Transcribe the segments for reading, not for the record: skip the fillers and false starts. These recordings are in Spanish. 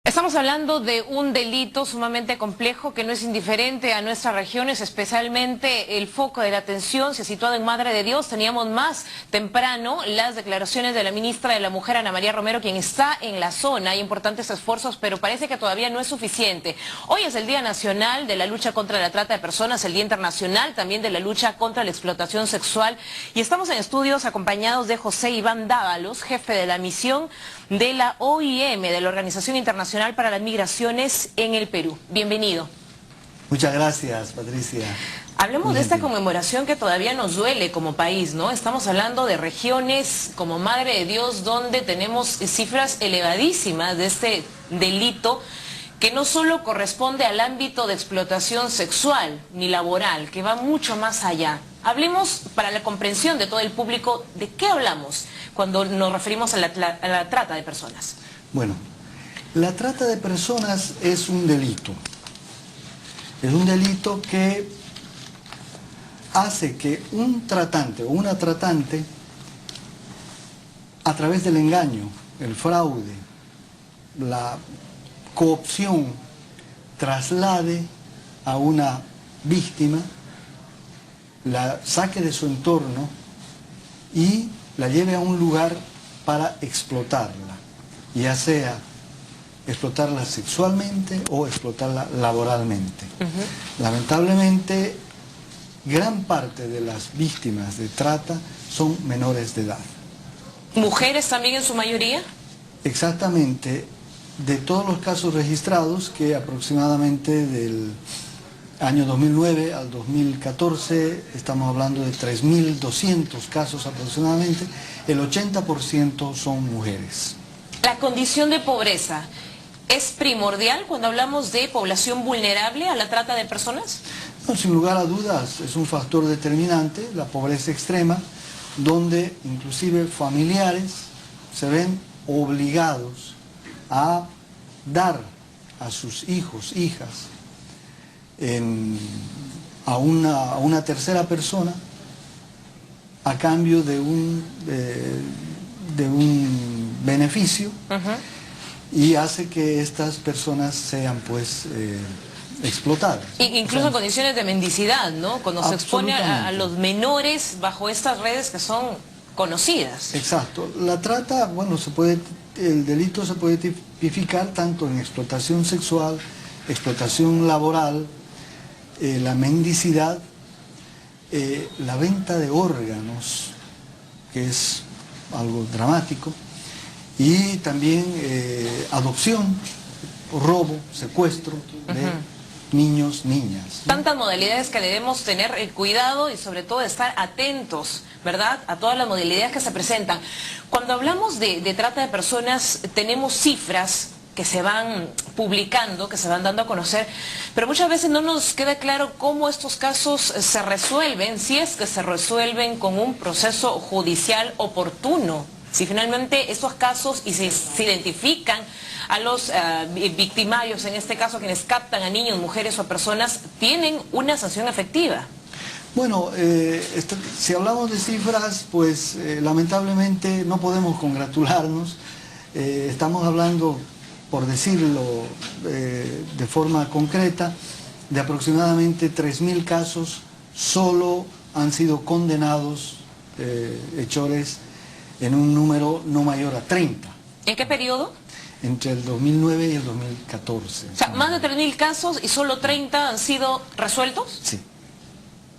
Estamos hablando de un delito sumamente complejo que no es indiferente a nuestras regiones, especialmente el foco de la atención se ha situado en Madre de Dios. Teníamos más temprano las declaraciones de la ministra de la Mujer, Ana María Romero, quien está en la zona. Hay importantes esfuerzos, pero parece que todavía no es suficiente. Hoy es el Día Nacional de la Lucha contra la Trata de Personas, el Día Internacional también de la Lucha contra la Explotación Sexual. Y estamos en estudios acompañados de José Iván Dávalos, jefe de la misión de la OIM, de la Organización Internacional para las Migraciones en el Perú. Bienvenido. Muchas gracias, Patricia. Hablemos de esta conmemoración que todavía nos duele como país, ¿no? Estamos hablando de regiones como Madre de Dios, donde tenemos cifras elevadísimas de este delito que no solo corresponde al ámbito de explotación sexual ni laboral, que va mucho más allá. Hablemos, para la comprensión de todo el público, ¿de qué hablamos cuando nos referimos a la trata de personas? Bueno, la trata de personas es un delito. Es un delito que hace que un tratante o una tratante, a través del engaño, el fraude, la coopción, traslade a una víctima, la saque de su entorno y la lleve a un lugar para explotarla, ya sea explotarla sexualmente o explotarla laboralmente. Lamentablemente, gran parte de las víctimas de trata son menores de edad. ¿Mujeres también en su mayoría? Exactamente. De todos los casos registrados, que aproximadamente del año 2009 al 2014, estamos hablando de 3.200 casos aproximadamente, el 80% son mujeres. La condición de pobreza es primordial cuando hablamos de población vulnerable a la trata de personas. No, sin lugar a dudas, es un factor determinante, la pobreza extrema, donde inclusive familiares se ven obligados a dar a sus hijos, hijas, a una tercera persona a cambio de un beneficio, y hace que estas personas sean pues explotadas. Incluso en condiciones de mendicidad, ¿no? Cuando se expone a los menores bajo estas redes que son conocidas. Exacto. La trata, bueno, el delito se puede tipificar tanto en explotación sexual, explotación laboral, la mendicidad, la venta de órganos, que es algo dramático, y también adopción, robo, secuestro de niños, niñas. Tantas modalidades que debemos tener cuidado y sobre todo estar atentos, ¿verdad?, a todas las modalidades que se presentan. Cuando hablamos de trata de personas, tenemos cifras que se van publicando, que se van dando a conocer, pero muchas veces no nos queda claro cómo estos casos se resuelven, si es que se resuelven con un proceso judicial oportuno, si finalmente estos casos y se identifican a los victimarios, en este caso quienes captan a niños, mujeres o personas, tienen una sanción efectiva. Bueno, si hablamos de cifras, pues lamentablemente no podemos congratularnos. Estamos hablando, por decirlo de forma concreta, de aproximadamente 3.000 casos solo han sido condenados hechores en un número no mayor a 30. ¿En qué periodo? Entre el 2009 y el 2014. O sea, más de 3.000 casos y solo 30 han sido resueltos. Sí.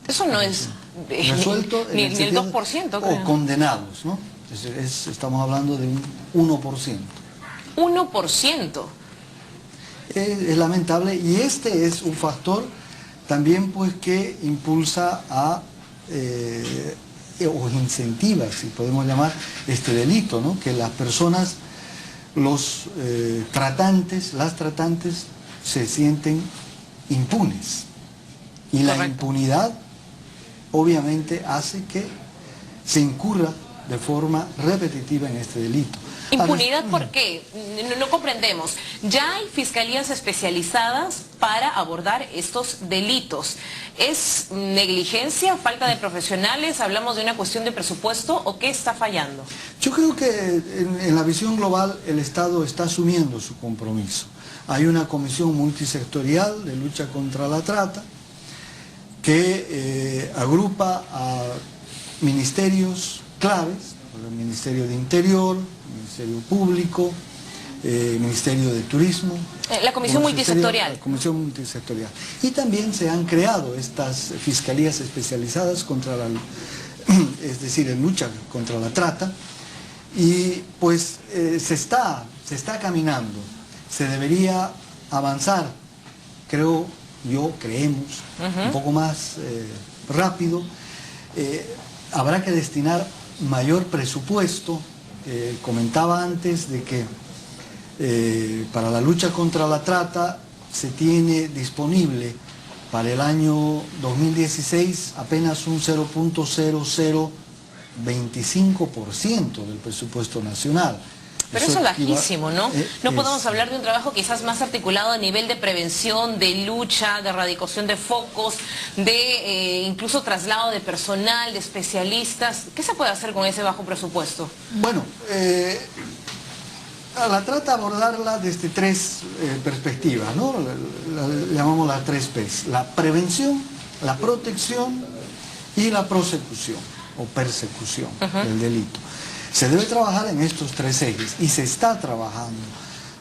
Eso no es resuelto ni el 2%. O creo. condenados, ¿no? Estamos hablando de un 1%. 1%. Es lamentable, y este es un factor también pues que impulsa o incentiva, si podemos llamar, este delito, ¿no? Que las personas, los tratantes, las tratantes se sienten impunes, y la impunidad obviamente hace que se incurra de forma repetitiva en este delito. ¿Impunidad por qué? No comprendemos. Ya hay fiscalías especializadas para abordar estos delitos. ¿Es negligencia, falta de profesionales? ¿Hablamos de una cuestión de presupuesto o qué está fallando? Yo creo que en la visión global el Estado está asumiendo su compromiso. Hay una comisión multisectorial de lucha contra la trata que agrupa a ministerios claves, el Ministerio de Interior, Ministerio Público, Ministerio de Turismo. La Comisión Multisectorial. La Comisión Multisectorial. Y también se han creado estas fiscalías especializadas contra la, es decir, en lucha contra la trata, y pues se está caminando, se debería avanzar, creemos, un poco más rápido. Habrá que destinar mayor presupuesto. Comentaba antes de que para la lucha contra la trata se tiene disponible para el año 2016 apenas un 0.0025% del presupuesto nacional. Pero eso es bajísimo, ¿no? No podemos hablar de un trabajo quizás más articulado a nivel de prevención, de lucha, de erradicación de focos, de incluso traslado de personal, de especialistas. ¿Qué se puede hacer con ese bajo presupuesto? Bueno, a la trata abordarla desde tres perspectivas, ¿no? Llamamos las tres P's: la prevención, la protección y la prosecución o persecución del delito. Se debe trabajar en estos tres ejes y se está trabajando.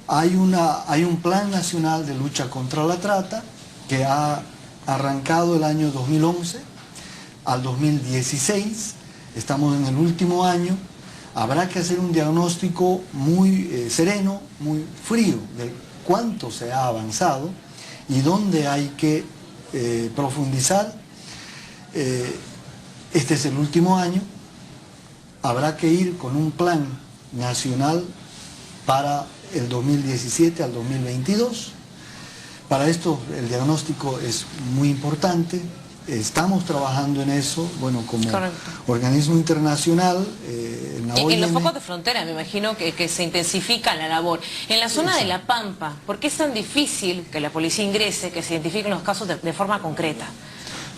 Hay un plan nacional de lucha contra la trata que ha arrancado el año 2011 al 2016. Estamos en el último año. Habrá que hacer un diagnóstico muy sereno, muy frío de cuánto se ha avanzado y dónde hay que profundizar. Este es el último año. Habrá que ir con un plan nacional para el 2017 al 2022. Para esto el diagnóstico es muy importante. Estamos trabajando en eso, bueno, como organismo internacional, en la OIM. En los focos de frontera, me imagino que se intensifica la labor. En la zona de La Pampa, ¿por qué es tan difícil que la policía ingrese, que se identifiquen los casos de forma concreta?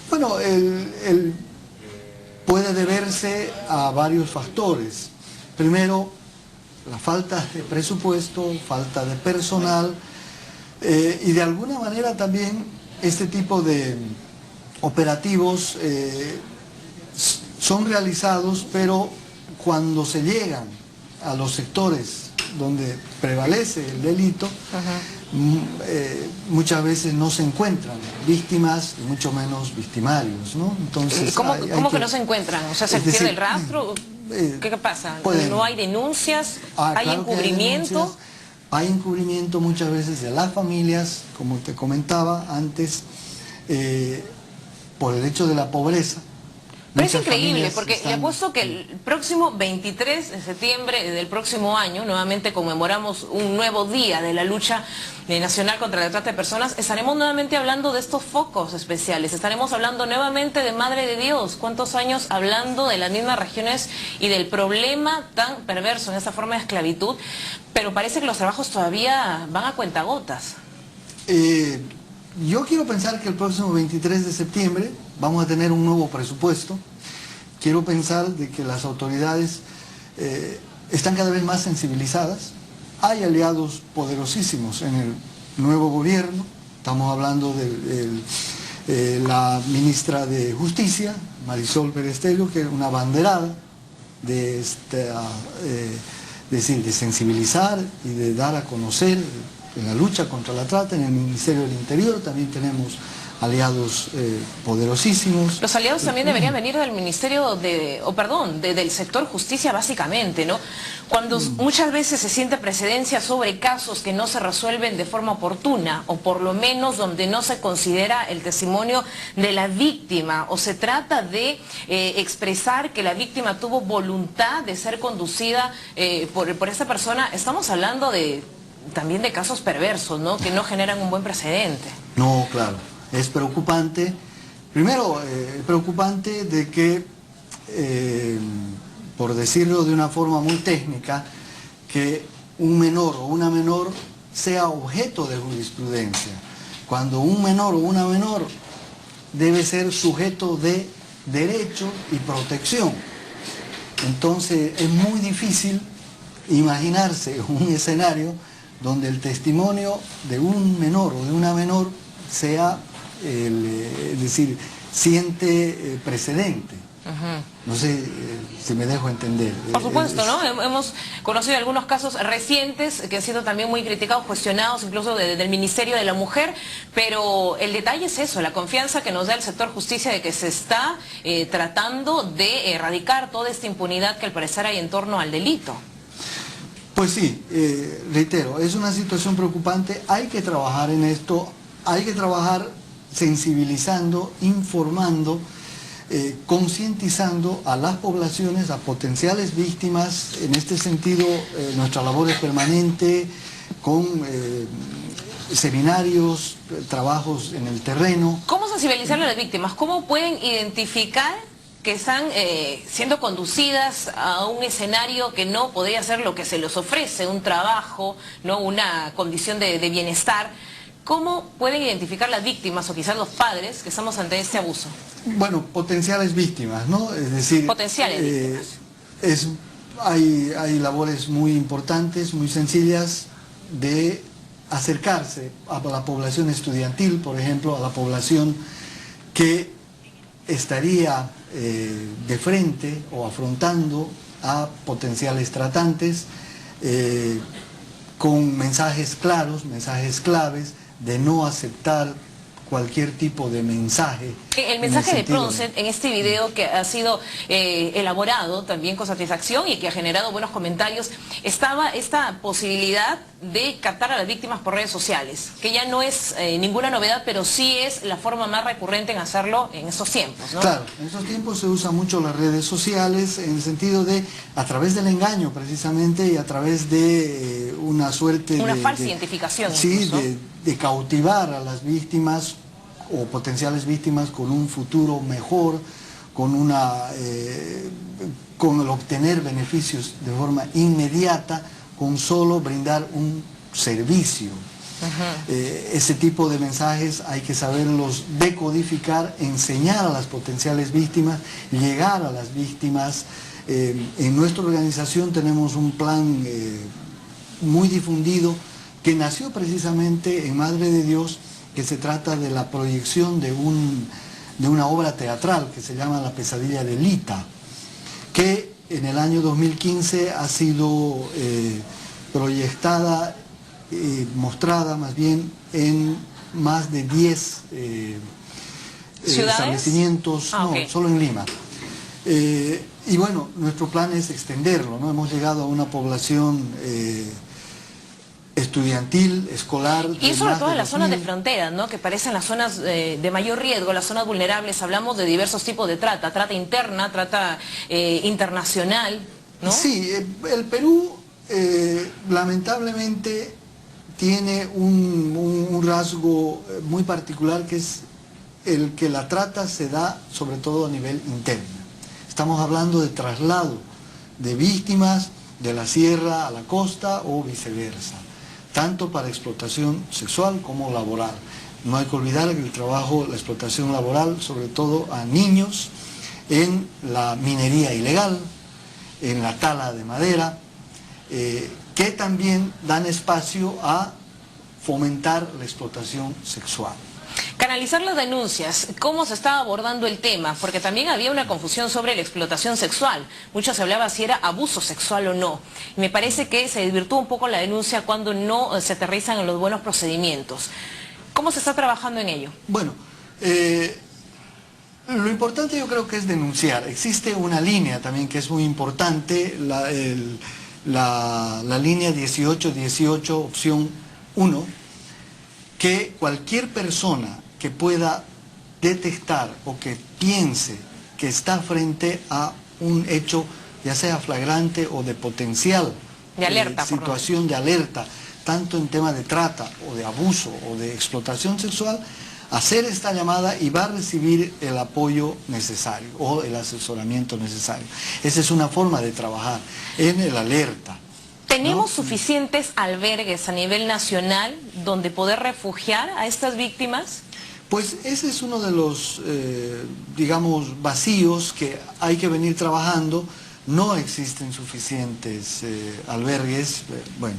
Bueno, puede deberse a varios factores. Primero, la falta de presupuesto, falta de personal, y de alguna manera también este tipo de operativos son realizados, pero cuando se llegan a los sectores donde prevalece el delito, muchas veces no se encuentran víctimas y mucho menos victimarios, ¿no? Entonces, ¿Cómo que no se encuentran? O sea, ¿se pierde el rastro? ¿Qué pasa? ¿No hay denuncias? ¿Hay encubrimiento? Hay encubrimiento muchas veces de las familias, como te comentaba antes, por el hecho de la pobreza. Pero es increíble, porque le apuesto que el próximo 23 de septiembre del próximo año, nuevamente conmemoramos un nuevo día de la lucha nacional contra la trata de personas, estaremos nuevamente hablando de estos focos especiales, estaremos hablando nuevamente de Madre de Dios. ¿Cuántos años hablando de las mismas regiones y del problema tan perverso en esta forma de esclavitud? Pero parece que los trabajos todavía van a cuentagotas. Yo quiero pensar que el próximo 23 de septiembre vamos a tener un nuevo presupuesto. Quiero pensar de que las autoridades están cada vez más sensibilizadas. Hay aliados poderosísimos en el nuevo gobierno. Estamos hablando de la ministra de Justicia, Marisol Perestello, que es una abanderada de de sensibilizar y de dar a conocer en la lucha contra la trata. En el Ministerio del Interior también tenemos aliados poderosísimos. Los aliados también deberían venir del Ministerio del sector justicia básicamente, ¿no? Cuando muchas veces se siente precedencia sobre casos que no se resuelven de forma oportuna, o por lo menos donde no se considera el testimonio de la víctima, o se trata de expresar que la víctima tuvo voluntad de ser conducida por esta persona, estamos hablando también de casos perversos, ¿no? Que no generan un buen precedente. No, claro. Es preocupante, primero, preocupante de que por decirlo de una forma muy técnica, que un menor o una menor sea objeto de jurisprudencia, cuando un menor o una menor debe ser sujeto de derecho y protección. Entonces es muy difícil imaginarse un escenario donde el testimonio de un menor o de una menor sea, es decir, siente precedente. No sé si me dejo entender. Por supuesto, ¿no? Hemos conocido algunos casos recientes que han sido también muy criticados, cuestionados, incluso del Ministerio de la Mujer, pero el detalle es eso, la confianza que nos da el sector justicia de que se está tratando de erradicar toda esta impunidad que al parecer hay en torno al delito. Pues sí, reitero, es una situación preocupante, hay que trabajar en esto, hay que trabajar sensibilizando, informando, concientizando a las poblaciones, a potenciales víctimas. En este sentido, nuestra labor es permanente, con seminarios, trabajos en el terreno. ¿Cómo sensibilizar a las víctimas? ¿Cómo pueden identificar que están siendo conducidas a un escenario que no podría ser lo que se les ofrece, un trabajo, no una condición de bienestar? ¿Cómo pueden identificar las víctimas o quizás los padres que estamos ante este abuso? Bueno, potenciales víctimas, ¿no? Es decir, potenciales víctimas. Hay labores muy importantes, muy sencillas de acercarse a la población estudiantil, por ejemplo, a la población que estaría de frente o afrontando a potenciales tratantes con mensajes claros, mensajes claves, de no aceptar cualquier tipo de mensaje. El mensaje de Proncet en este video que ha sido elaborado también con satisfacción y que ha generado buenos comentarios, estaba esta posibilidad de captar a las víctimas por redes sociales, que ya no es ninguna novedad, pero sí es la forma más recurrente en hacerlo en estos tiempos, ¿no? Claro, en estos tiempos se usan mucho las redes sociales en el sentido de, a través del engaño precisamente y a través de una suerte una falsa identificación. Sí, de cautivar a las víctimas o potenciales víctimas con un futuro mejor, con el obtener beneficios de forma inmediata, con solo brindar un servicio. Ese tipo de mensajes hay que saberlos decodificar, enseñar a las potenciales víctimas, llegar a las víctimas. En nuestra organización tenemos un plan muy difundido que nació precisamente en Madre de Dios, que se trata de la proyección de una obra teatral que se llama La pesadilla de Lita, que en el año 2015 ha sido proyectada, mostrada más bien en más de 10 establecimientos, okay. Solo en Lima. Y bueno, nuestro plan es extenderlo, ¿no? Hemos llegado a una población estudiantil, escolar. Y sobre todo en las zonas de frontera, ¿no? Que parecen las zonas de mayor riesgo, las zonas vulnerables. Hablamos de diversos tipos de trata, trata interna, trata internacional, ¿no? Sí, el Perú lamentablemente tiene un rasgo muy particular, que es el que la trata se da sobre todo a nivel interno. Estamos hablando de traslado de víctimas de la sierra a la costa o viceversa, tanto para explotación sexual como laboral. No hay que olvidar que el trabajo, la explotación laboral, sobre todo a niños, en la minería ilegal, en la tala de madera, que también dan espacio a fomentar la explotación sexual. Canalizar las denuncias, ¿cómo se estaba abordando el tema? Porque también había una confusión sobre la explotación sexual. Mucho se hablaba si era abuso sexual o no. Y me parece que se desvirtuó un poco la denuncia cuando no se aterrizan en los buenos procedimientos. ¿Cómo se está trabajando en ello? Bueno, lo importante yo creo que es denunciar. Existe una línea también que es muy importante, la línea 1818, opción 1, que cualquier persona que pueda detectar o que piense que está frente a un hecho, ya sea flagrante o de potencial de alerta, situación de alerta, tanto en tema de trata o de abuso o de explotación sexual, hacer esta llamada y va a recibir el apoyo necesario o el asesoramiento necesario. Esa es una forma de trabajar en el alerta. ¿Tenemos ¿no? suficientes albergues a nivel nacional donde poder refugiar a estas víctimas? Pues ese es uno de los, digamos, vacíos que hay que venir trabajando. No existen suficientes albergues, bueno,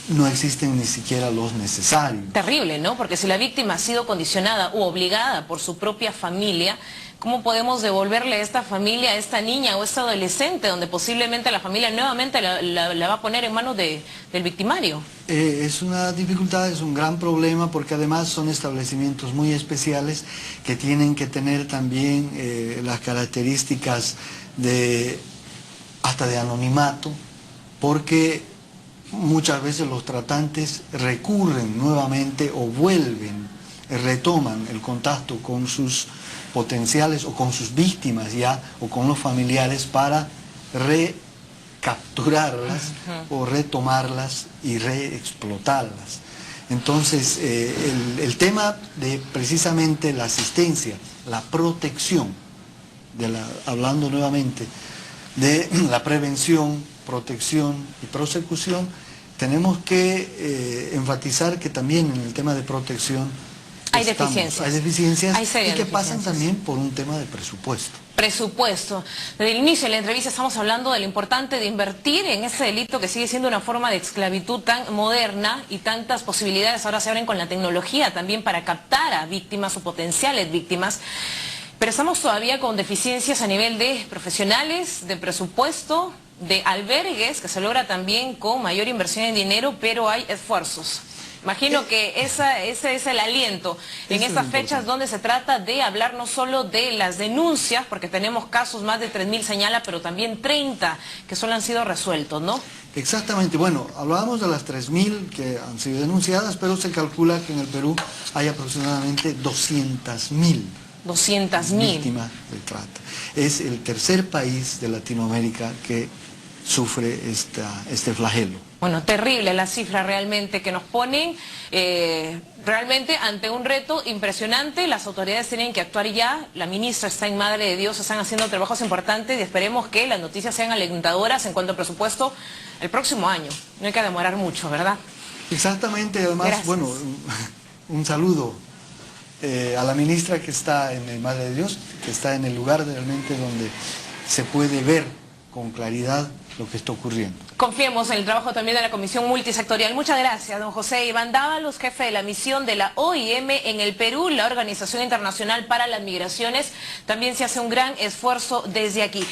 no existen ni siquiera los necesarios. Terrible, ¿no? Porque si la víctima ha sido condicionada u obligada por su propia familia, ¿cómo podemos devolverle a esta familia, a esta niña o a esta adolescente, donde posiblemente la familia nuevamente la va a poner en manos del victimario? Es una dificultad, es un gran problema, porque además son establecimientos muy especiales que tienen que tener también las características hasta de anonimato, porque muchas veces los tratantes recurren nuevamente o retoman el contacto con sus potenciales o con sus víctimas ya, o con los familiares para recapturarlas o retomarlas y reexplotarlas. Entonces, el tema de precisamente la asistencia, la protección, hablando nuevamente de la prevención, protección y prosecución, tenemos que enfatizar que también en el tema de protección hay deficiencias. Hay deficiencias y que pasan deficiencias. también por un tema de presupuesto. Presupuesto. Desde el inicio de la entrevista estamos hablando de lo importante de invertir en ese delito que sigue siendo una forma de esclavitud tan moderna, y tantas posibilidades ahora se abren con la tecnología también para captar a víctimas o potenciales víctimas. Pero estamos todavía con deficiencias a nivel de profesionales, de presupuesto, de albergues, que se logra también con mayor inversión en dinero, pero hay esfuerzos. Imagino que ese es el aliento en estas fechas, donde se trata de hablar no solo de las denuncias, porque tenemos casos, más de 3.000 señala, pero también 30 que solo han sido resueltos, ¿no? Exactamente. Bueno, hablábamos de las 3.000 que han sido denunciadas, pero se calcula que en el Perú hay aproximadamente 200.000 víctimas de trata. Es el tercer país de Latinoamérica que sufre este flagelo. Bueno, terrible la cifra realmente, que nos ponen realmente ante un reto impresionante. Las autoridades tienen que actuar ya. La ministra está en Madre de Dios, están haciendo trabajos importantes y esperemos que las noticias sean alentadoras en cuanto al presupuesto el próximo año. No hay que demorar mucho, ¿verdad? Exactamente. Además, gracias. Bueno, un saludo a la ministra que está en el Madre de Dios, que está en el lugar realmente donde se puede ver con claridad lo que está ocurriendo. Confiemos en el trabajo también de la Comisión Multisectorial. Muchas gracias, don José Iván Dávalos, jefe de la misión de la OIM en el Perú, la Organización Internacional para las Migraciones. También se hace un gran esfuerzo desde aquí.